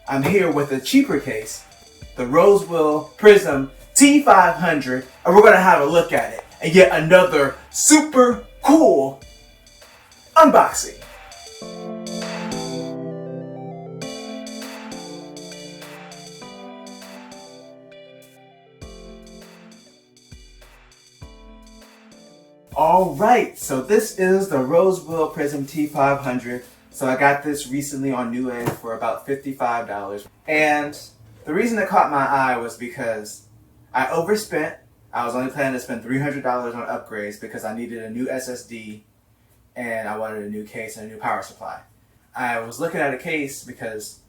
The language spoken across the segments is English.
I'm here with a cheaper case, the Rosewill Prism T500, and we're gonna have a look at it and get another super cool unboxing. Alright, so this is the Rosewill Prism T500. So I got this recently on Newegg for about $55. And the reason it caught my eye was because I overspent. I was only planning to spend $300 on upgrades because I needed a new SSD and I wanted a new case and a new power supply. I was looking at a case because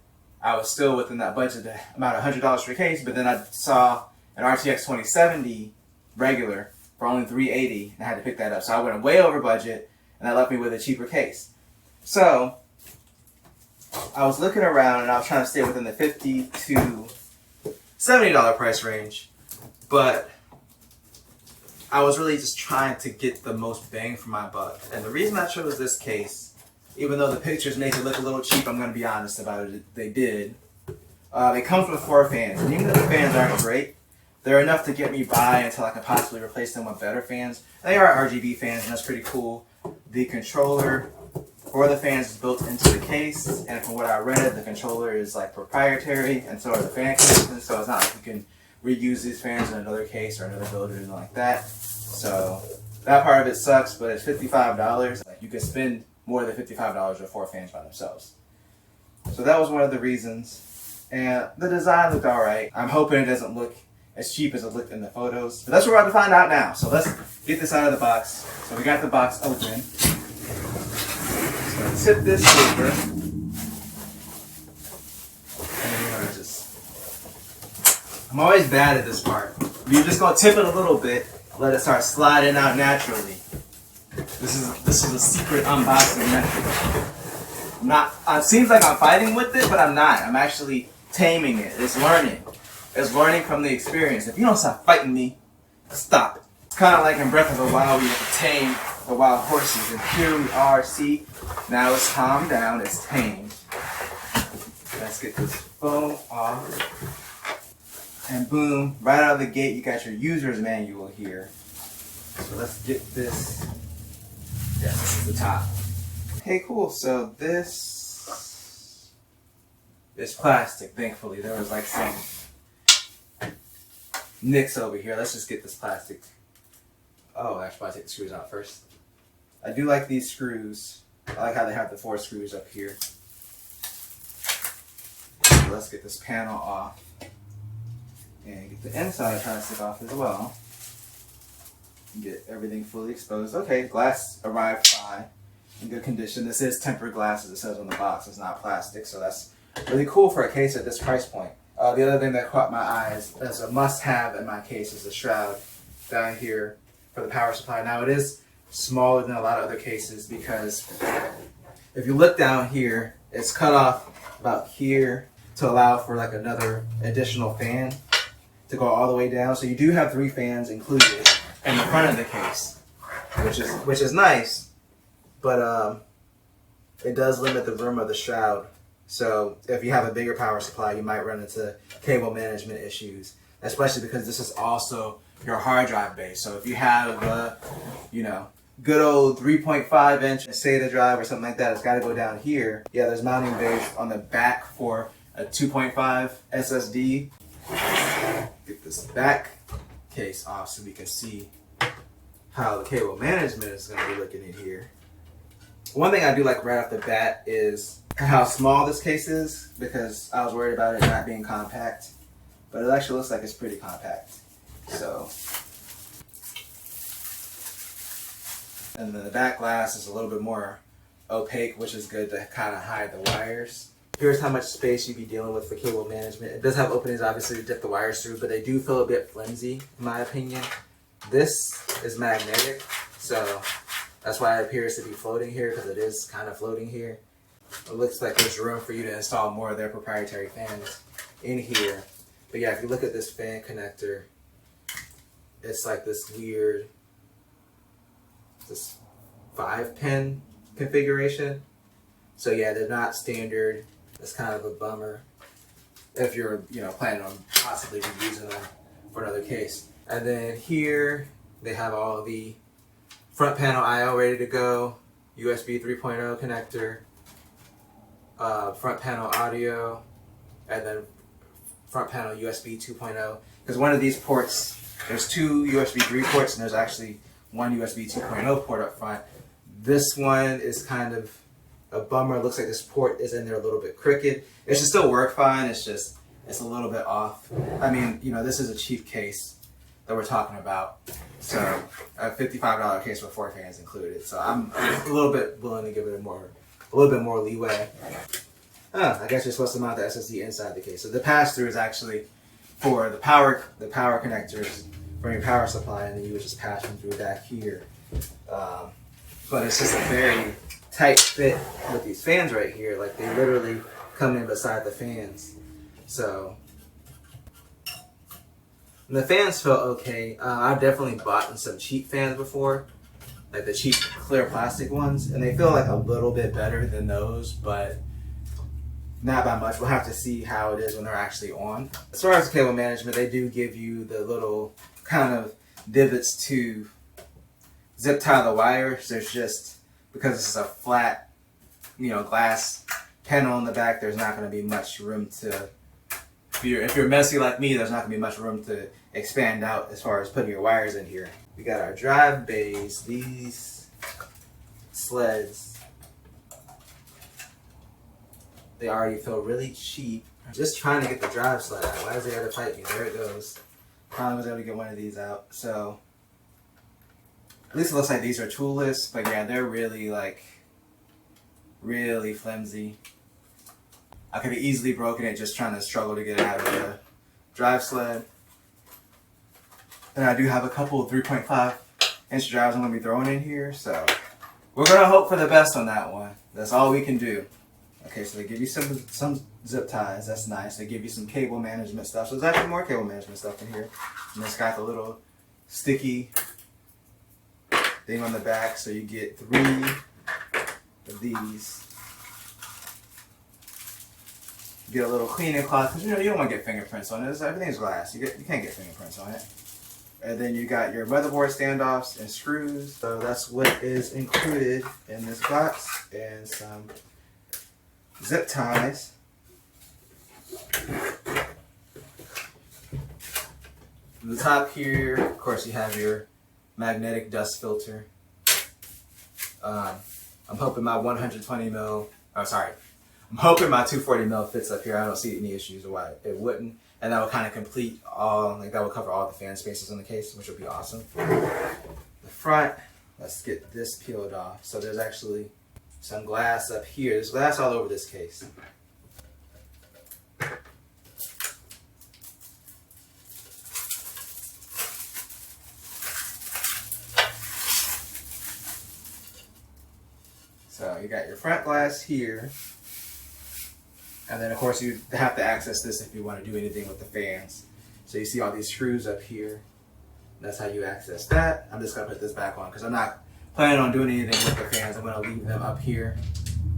I was still within that budget, about $100 for a case, but then I saw an RTX 2070 regular for only $380 and I had to pick that up. So I went way over budget and that left me with a cheaper case. So I was looking around and I was trying to stay within the $50 to $70 price range, but I was really just trying to get the most bang for my buck. And the reason I chose this case, even though the pictures make it look a little cheap, I'm going to be honest about it, they did. It comes with 4 fans, and even though the fans aren't great, they're enough to get me by until I can possibly replace them with better fans. They are RGB fans, and that's pretty cool. The controller for the fans is built into the case, and from what I read, the controller is like proprietary, and so are the fan connections, so it's not like you can reuse these fans in another case or another build or anything like that. So that part of it sucks, but it's $55. Like, you could spend more than $55 with 4 fans by themselves. So that was one of the reasons. And the design looked alright. I'm hoping it doesn't look as cheap as it looked in the photos. But that's what we're about to find out now. So let's get this out of the box. So we got the box open. So tip this over. And we're gonna I'm always bad at this part. You're just gonna tip it a little bit, let it start sliding out naturally. This is a secret unboxing method. It seems like I'm fighting with it, but I'm not. I'm actually taming it. It's learning. It's learning from the experience. If you don't stop fighting me, stop it. It's kind of like in Breath of the Wild, we have to tame the wild horses. And here we are, see? Now it's calmed down, it's tamed. Let's get this foam off. And boom, right out of the gate, you got your user's manual here. So let's get this. Yes, this is the top. Okay, cool. So this is plastic, thankfully. There was like some nicks over here. Let's just get this plastic. Oh, I should probably take the screws out first. I do like these screws. I like how they have the 4 screws up here. So let's get this panel off. And get the inside plastic off as well. Get everything fully exposed. Okay, glass arrived fine, in good condition. This is tempered glass, as it says on the box. It's not plastic, so that's really cool for a case at this price point. The other thing that caught my eye as a must-have in my case is the shroud down here for the power supply. Now, it is smaller than a lot of other cases because if you look down here, it's cut off about here to allow for like another additional fan to go all the way down. So you do have 3 fans included in the front of the case, which is nice, but it does limit the room of the shroud. So if you have a bigger power supply, you might run into cable management issues, especially because this is also your hard drive base. So if you have a, good old 3.5 inch SATA drive or something like that, it's got to go down here. Yeah, there's mounting bays on the back for a 2.5 SSD. Get this back case off so we can see how the cable management is going to be looking in here. One thing I do like right off the bat is how small this case is, because I was worried about it not being compact, but it actually looks like it's pretty compact. So, and then the back glass is a little bit more opaque, which is good to kind of hide the wires. Here's how much space you'd be dealing with for cable management. It does have openings, obviously, to dip the wires through, but they do feel a bit flimsy, in my opinion. This is magnetic, so that's why it appears to be floating here, because it is kind of floating here. It looks like there's room for you to install more of their proprietary fans in here. But yeah, if you look at this fan connector, it's like this weird, this 5-pin configuration. So yeah, they're not standard. That's kind of a bummer. if you're, planning on possibly using them for another case. And then here they have all the front panel I/O ready to go, USB 3.0 connector, front panel audio, and then front panel USB 2.0. Because one of these ports, there's two USB 3 ports and there's actually one USB 2.0 port up front. This one is kind of a bummer. It looks like this port is in there a little bit crooked. It should still work fine. It's a little bit off. I mean, this is a cheap case that we're talking about. So a $55 case with 4 fans included. So I'm a little bit willing to give it a little bit more leeway. I guess you're supposed to mount the SSD inside the case. So the pass-through is actually for the power connectors from your power supply, and then you would just pass them through back here. But it's just a very tight fit with these fans right here. Like, they literally come in beside the fans. So the fans felt okay. I've definitely bought some cheap fans before, like the cheap clear plastic ones, and they feel like a little bit better than those, but not by much. We'll have to see how it is when they're actually on. As far as cable management, they do give you the little kind of divots to zip tie the wires. There's just, because this is a flat, glass panel on the back, there's not going to be much room to, if you're messy like me, there's not going to be much room to expand out as far as putting your wires in here. We got our drive bays. These sleds, they already feel really cheap. I'm just trying to get the drive sled out. Why does it have to fight me? There it goes. Finally was able to get one of these out. So at least it looks like these are toolless, but yeah, they're really really flimsy. I could have easily broken it just trying to struggle to get it out of the drive sled. And I do have a couple of 3.5-inch drives I'm going to be throwing in here, so we're going to hope for the best on that one. That's all we can do. Okay, so they give you some zip ties. That's nice. They give you some cable management stuff. So there's actually more cable management stuff in here. And it's got the little sticky thing on the back, so you get 3 of these. You get a little cleaning cloth, because you don't want to get fingerprints on it. Everything's glass. You can't get fingerprints on it. And then you got your motherboard standoffs and screws. So that's what is included in this box, and some zip ties. On the top here, of course, you have your magnetic dust filter. I'm hoping my 120 mil, I'm hoping my 240 mil fits up here. I don't see any issues or why it wouldn't. And that would kind of complete that would cover all the fan spaces on the case, which would be awesome. The front, let's get this peeled off. So there's actually some glass up here. There's glass all over this case. So you got your front glass here. And then of course you have to access this if you want to do anything with the fans. So you see all these screws up here. That's how you access that. I'm just going to put this back on because I'm not planning on doing anything with the fans. I'm going to leave them up here.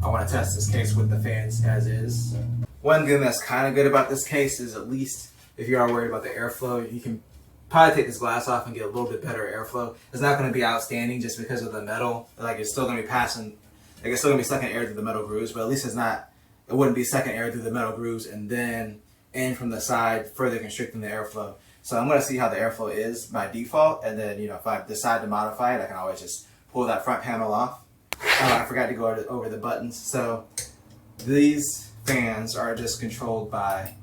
I want to test this case with the fans as is. One thing that's kind of good about this case is, at least if you are worried about the airflow, you can probably take this glass off and get a little bit better airflow. It's not going to be outstanding just because of the metal. Like, it's still going to be passing, it's still going to be sucking air through the metal grooves, but at least it wouldn't be sucking air through the metal grooves and then in from the side, further constricting the airflow. So I'm going to see how the airflow is by default, and then if I decide to modify it, I can always just pull that front panel off. I forgot to go over the buttons. So these fans are just controlled by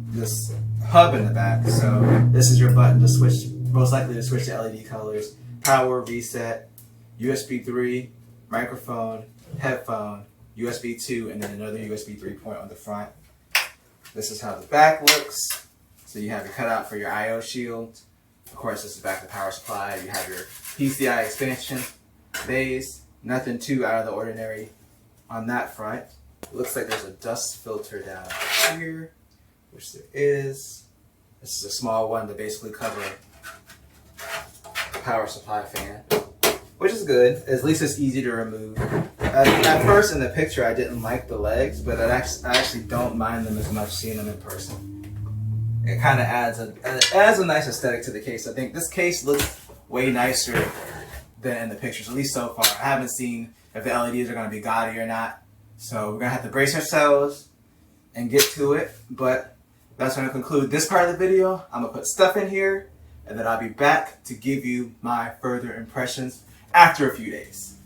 this hub in the back. So this is your button to switch, most likely to switch to LED colors, power, reset, USB 3, microphone, headphone, USB 2, and then another USB 3 port on the front. This is how the back looks. So you have your cutout for your I/O shield. Of course, this is back to the power supply. You have your PCI expansion bays. Nothing too out of the ordinary on that front. It looks like there's a dust filter down here, which there is. This is a small one to basically cover the power supply fan, which is good. At least it's easy to remove. At first in the picture I didn't like the legs, but I actually don't mind them as much seeing them in person. It kind of adds a nice aesthetic to the case. I think this case looks way nicer than in the pictures, at least so far. I haven't seen if the LEDs are going to be gaudy or not. So we're going to have to brace ourselves and get to it. But that's going to conclude this part of the video. I'm going to put stuff in here, and then I'll be back to give you my further impressions after a few days.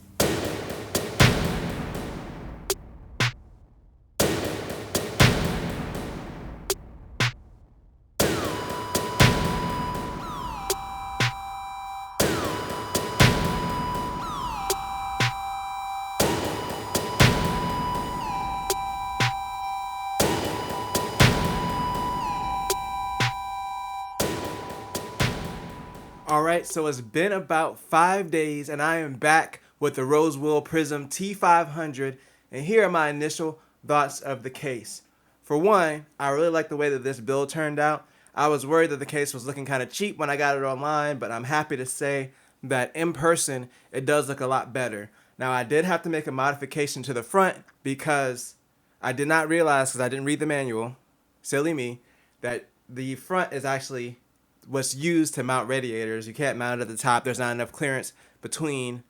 Alright, so it's been about 5 days and I am back with the Rosewill Prism T500, and here are my initial thoughts of the case. For one, I really like the way that this build turned out. I was worried that the case was looking kind of cheap when I got it online, but I'm happy to say that in person it does look a lot better. Now I did have to make a modification to the front because I did not realize, because I didn't read the manual, silly me, that the front is actually what's used to mount radiators. You can't mount it at the top. There's not enough clearance between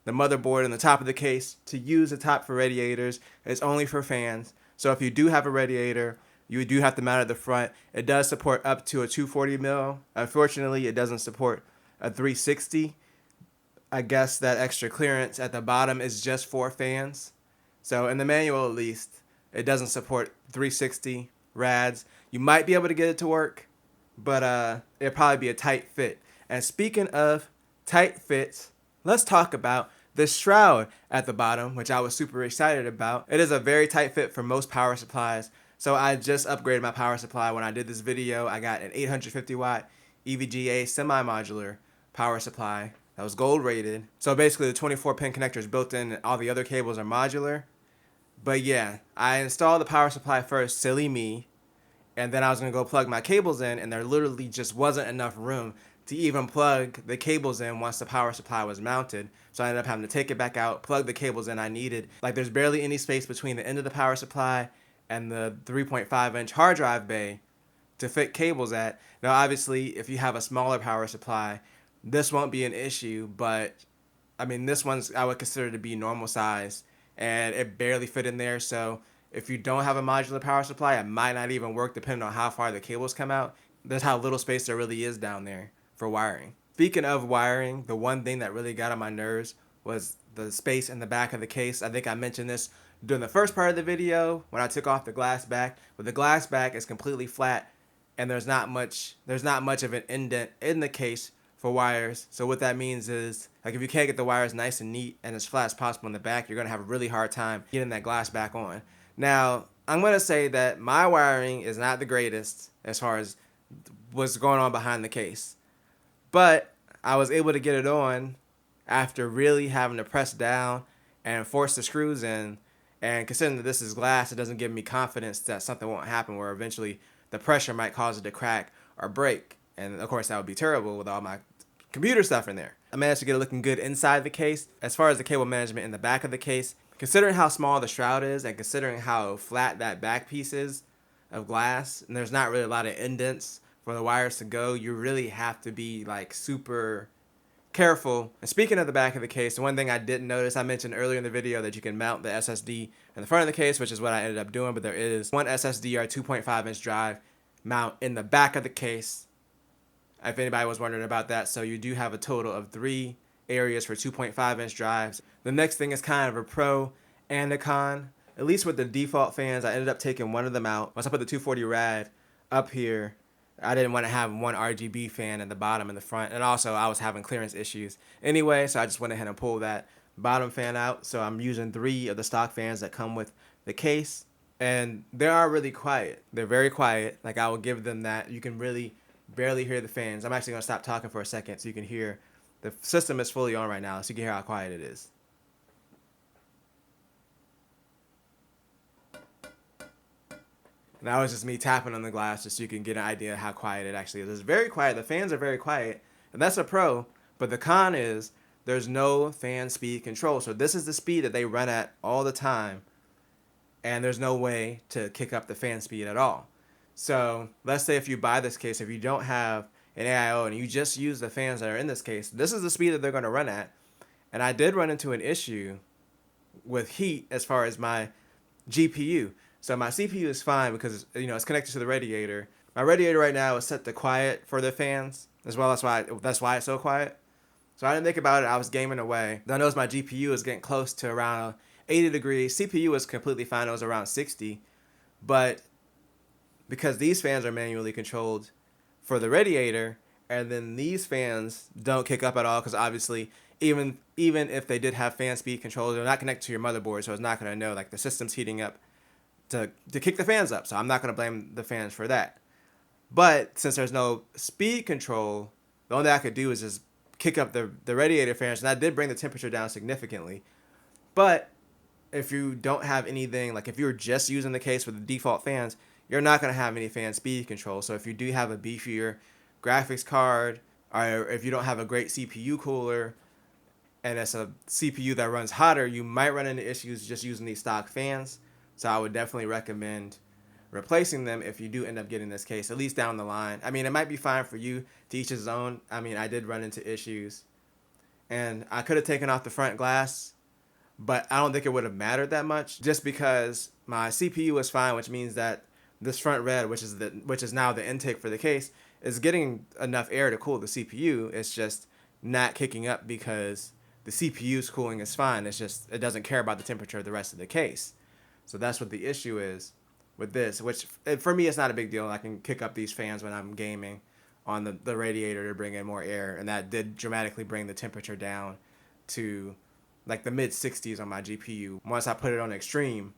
the motherboard and the top of the case to use the top for radiators. It's only for fans. So if you do have a radiator, you do have to mount it at the front. It does support up to a 240 mil. Unfortunately, it doesn't support a 360. I guess that extra clearance at the bottom is just for fans. So in the manual, at least, it doesn't support 360 rads. You might be able to get it to work, but it'll probably be a tight fit. And speaking of tight fits, let's talk about the shroud at the bottom, which I was super excited about. It is a very tight fit for most power supplies. So I just upgraded my power supply. When I did this video, I got an 850 watt EVGA semi-modular power supply that was gold rated. So basically the 24 pin connector is built in and all the other cables are modular. But yeah, I installed the power supply first, silly me. And then I was going to go plug my cables in, and there literally just wasn't enough room to even plug the cables in once the power supply was mounted. So I ended up having to take it back out, plug the cables in I needed. Like, there's barely any space between the end of the power supply and the 3.5-inch hard drive bay to fit cables at. Now, obviously, if you have a smaller power supply, this won't be an issue, but I mean, this one's I would consider to be normal size, and it barely fit in there. So if you don't have a modular power supply, it might not even work depending on how far the cables come out. That's how little space there really is down there for wiring. Speaking of wiring, the one thing that really got on my nerves was the space in the back of the case. I think I mentioned this during the first part of the video when I took off the glass back, but the glass back is completely flat and there's not much of an indent in the case for wires. So what that means is, like, if you can't get the wires nice and neat and as flat as possible in the back, you're gonna have a really hard time getting that glass back on. Now, I'm going to say that my wiring is not the greatest as far as what's going on behind the case. But I was able to get it on after really having to press down and force the screws in. And considering that this is glass, it doesn't give me confidence that something won't happen where eventually the pressure might cause it to crack or break. And of course, that would be terrible with all my computer stuff in there. I managed to get it looking good inside the case. As far as the cable management in the back of the case, considering how small the shroud is and considering how flat that back piece is of glass, and there's not really a lot of indents for the wires to go, you really have to be like super careful. And speaking of the back of the case, the one thing I didn't notice, I mentioned earlier in the video that you can mount the SSD in the front of the case, which is what I ended up doing, but there is one SSD or 2.5-inch drive mount in the back of the case, if anybody was wondering about that. So you do have a total of 3 areas for 2.5-inch drives. The next thing is kind of a pro and a con. At least with the default fans, I ended up taking one of them out. Once I put the 240 rad up here, I didn't want to have one RGB fan at the bottom and the front, and also I was having clearance issues anyway, so I just went ahead and pulled that bottom fan out. So I'm using 3 of the stock fans that come with the case, and they are really quiet. They're very quiet. Like, I will give them that. You can really barely hear the fans. I'm actually going to stop talking for a second so you can hear. The system is fully on right now, so you can hear how quiet it is. And that was just me tapping on the glass just so you can get an idea of how quiet it actually is. It's very quiet. The fans are very quiet, and that's a pro. But the con is there's no fan speed control. So this is the speed that they run at all the time, and there's no way to kick up the fan speed at all. So let's say if you buy this case, if you don't have an AIO and you just use the fans that are in this case, this is the speed that they're going to run at. And I did run into an issue with heat as far as my GPU. So my CPU is fine because it's connected to the radiator. My radiator right now is set to quiet for the fans as well. That's why it's so quiet. So I didn't think about it. I was gaming away. Then I noticed my GPU is getting close to around 80 degrees. CPU was completely fine. It was around 60. But because these fans are manually controlled for the radiator, and then these fans don't kick up at all because obviously even if they did have fan speed controls, they're not connected to your motherboard, so it's not going to know like the system's heating up to kick the fans up. So I'm not going to blame the fans for that. But since there's no speed control, the only thing I could do is just kick up the radiator fans, and that did bring the temperature down significantly. But if you don't have anything, like if you're just using the case with the default fans, you're not going to have any fan speed control. So if you do have a beefier graphics card, or if you don't have a great CPU cooler, and it's a CPU that runs hotter, you might run into issues just using these stock fans. So I would definitely recommend replacing them if you do end up getting this case, at least down the line. I mean, it might be fine for you, to each his own. I mean, I did run into issues, and I could have taken off the front glass, but I don't think it would have mattered that much, just because my CPU was fine, which means that this front red, which is now the intake for the case, is getting enough air to cool the CPU. It's just not kicking up because the CPU's cooling is fine. It's just it doesn't care about the temperature of the rest of the case. So that's what the issue is with this, which for me it's not a big deal. I can kick up these fans when I'm gaming on the radiator to bring in more air, and that did dramatically bring the temperature down to like the mid 60s on my GPU once I put it on extreme,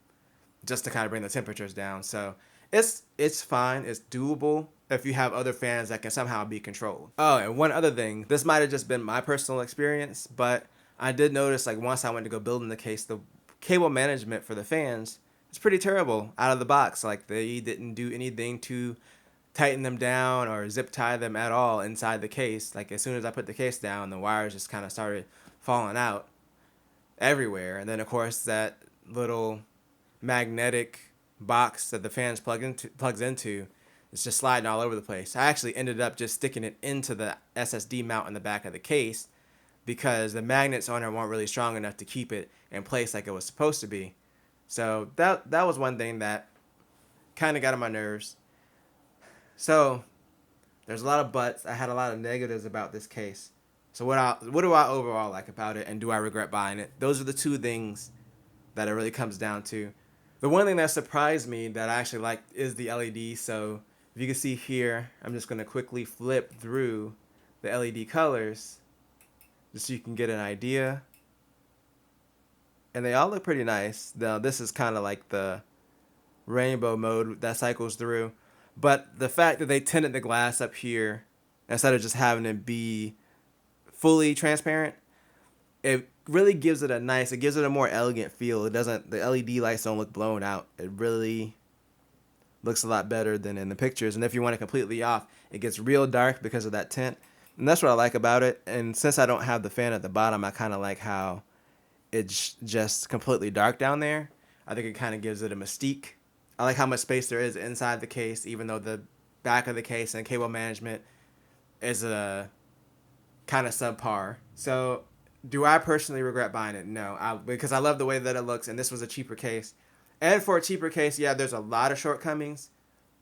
just to kind of bring the temperatures down. So it's fine, it's doable if you have other fans that can somehow be controlled. Oh, and one other thing, this might have just been my personal experience, but I did notice like once I went to go build in the case, the cable management for the fans is pretty terrible out of the box. Like they didn't do anything to tighten them down or zip tie them at all inside the case. Like as soon as I put the case down, the wires just kind of started falling out everywhere. And then of course that little magnetic box that the fans plugs into is just sliding all over the place. I actually ended up just sticking it into the SSD mount in the back of the case because the magnets on it weren't really strong enough to keep it in place like it was supposed to be. So that was one thing that kind of got on my nerves. So there's a lot of buts. I had a lot of negatives about this case. So what do I overall like about it, and do I regret buying it? Those are the two things that it really comes down to. The one thing that surprised me that I actually liked is the LED. So if you can see here, I'm just going to quickly flip through the LED colors just so you can get an idea. And they all look pretty nice. Now this is kind of like the rainbow mode that cycles through. But the fact that they tinted the glass up here instead of just having it be fully transparent, it really gives it a more elegant feel. The LED lights don't look blown out. It really looks a lot better than in the pictures. And if you want it completely off, it gets real dark because of that tint. And that's what I like about it. And since I don't have the fan at the bottom, I kind of like how it's just completely dark down there. I think it kind of gives it a mystique. I like how much space there is inside the case, even though the back of the case and cable management is a kind of subpar. So do I personally regret buying it? No, because I love the way that it looks, and this was a cheaper case. And for a cheaper case, yeah, there's a lot of shortcomings,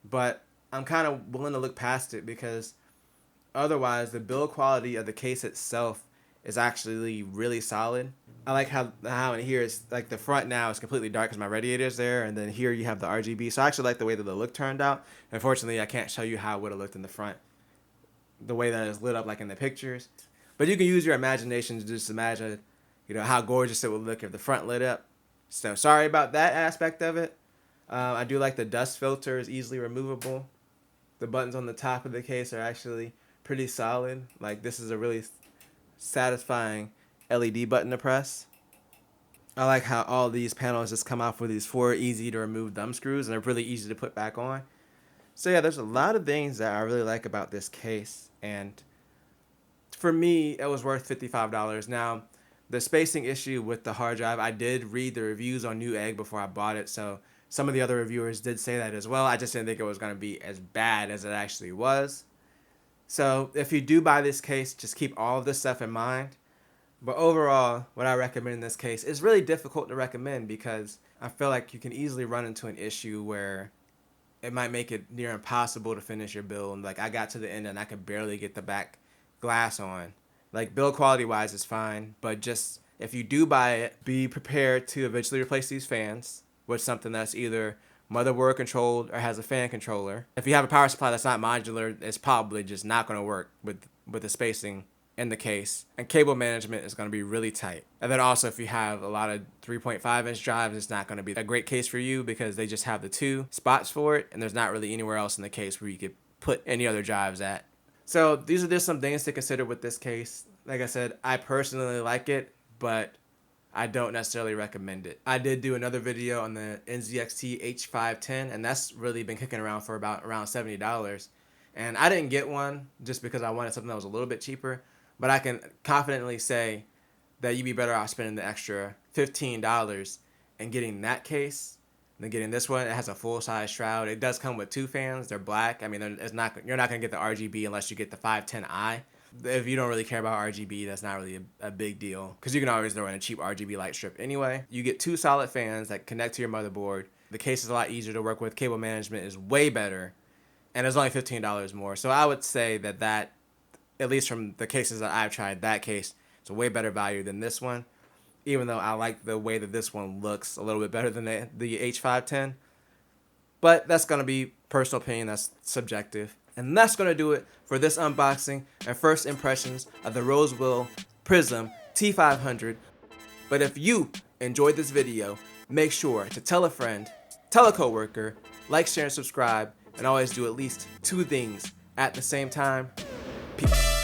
but I'm kind of willing to look past it because otherwise the build quality of the case itself is actually really solid. I like how in here it's like the front now is completely dark because my radiator's there, and then here you have the RGB. So I actually like the way that the look turned out. Unfortunately, I can't show you how it would have looked in the front, the way that it's lit up like in the pictures. But you can use your imagination to just imagine, how gorgeous it would look if the front lit up. So sorry about that aspect of it. I do like the dust filter is easily removable. The buttons on the top of the case are actually pretty solid. Like this is a really satisfying LED button to press. I like how all these panels just come off with these 4 easy to remove thumb screws, and they're really easy to put back on. So yeah, there's a lot of things that I really like about this case, and for me, it was worth $55. Now, the spacing issue with the hard drive, I did read the reviews on Newegg before I bought it, so some of the other reviewers did say that as well. I just didn't think it was going to be as bad as it actually was. So if you do buy this case, just keep all of this stuff in mind. But overall, what I recommend in this case is really difficult to recommend because I feel like you can easily run into an issue where it might make it near impossible to finish your build. Like, I got to the end and I could barely get the back glass on. Like, build quality wise is fine, but just if you do buy it, be prepared to eventually replace these fans with something that's either motherboard controlled or has a fan controller. If you have a power supply that's not modular, it's probably just not going to work with the spacing in the case, and cable management is going to be really tight. And then also, if you have a lot of 3.5 inch drives, it's not going to be a great case for you because they just have the 2 spots for it, and there's not really anywhere else in the case where you could put any other drives at. So these are just some things to consider with this case. Like I said, I personally like it, but I don't necessarily recommend it. I did do another video on the NZXT H510, and that's really been kicking around for around $70. And I didn't get one just because I wanted something that was a little bit cheaper, but I can confidently say that you'd be better off spending the extra $15 and getting that case than getting this one. It has a full-size shroud. It does come with 2 fans. They're black. I mean, you're not going to get the RGB unless you get the 510i. If you don't really care about RGB, that's not really a big deal because you can always throw in a cheap RGB light strip anyway. You get 2 solid fans that connect to your motherboard. The case is a lot easier to work with. Cable management is way better, and it's only $15 more. So I would say that at least from the cases that I've tried, that case is a way better value than this one, even though I like the way that this one looks a little bit better than the H510. But that's going to be personal opinion. That's subjective. And that's going to do it for this unboxing and first impressions of the Rosewill Prism T500. But if you enjoyed this video, make sure to tell a friend, tell a coworker, like, share, and subscribe, and always do at least 2 things at the same time. Peace.